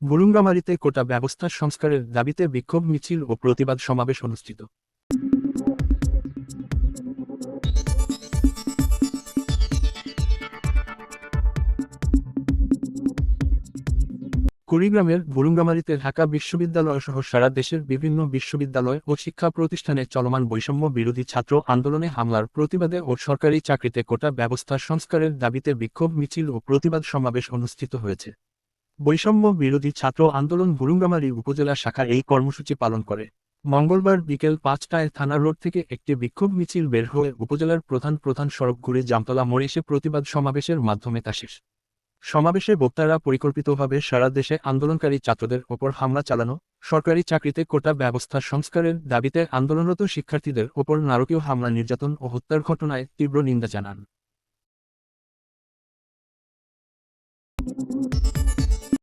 বুরুঙ্গামারীতে কোটা ব্যবস্থা সংস্কারের দাবিতে বিক্ষোভ মিছিল ও প্রতিবাদ সমাবেশ অনুষ্ঠিত। কুড়িগ্রামের বুরুঙ্গামারীতে ঢাকা বিশ্ববিদ্যালয় সহ সারা দেশের বিভিন্ন বিশ্ববিদ্যালয় ও শিক্ষা প্রতিষ্ঠানে চলমান বৈষম্য বিরোধী ছাত্র আন্দোলনে হামলার প্রতিবাদে ও সরকারি চাকরিতে কোটা ব্যবস্থা সংস্কারের দাবিতে বিক্ষোভ মিছিল ও প্রতিবাদ সমাবেশ অনুষ্ঠিত হয়েছে। বৈষম্য বিরোধী ছাত্র আন্দোলন বুরুঙ্গামারী উপজেলা শাখা এই কর্মসূচি পালন করে। মঙ্গলবার বিকেল ৫টায় থানা রোড থেকে একটি বিক্ষোভ মিছিল বের হয়ে উপজেলার প্রধান প্রধান সড়ক ঘুরে জামতলা মোড়ে এসে প্রতিবাদ সমাবেশের মাধ্যমে তা শেষ। সমাবেশে বক্তারা পরিকল্পিতভাবে সারা দেশে আন্দোলনকারী ছাত্রদের ওপর হামলা চালানো, সরকারি চাকরিতে কোটা ব্যবস্থা সংস্কারের দাবিতে আন্দোলনরত শিক্ষার্থীদের ওপর নারকীয় হামলা, নির্যাতন ও হত্যার ঘটনায় তীব্র নিন্দা জানান।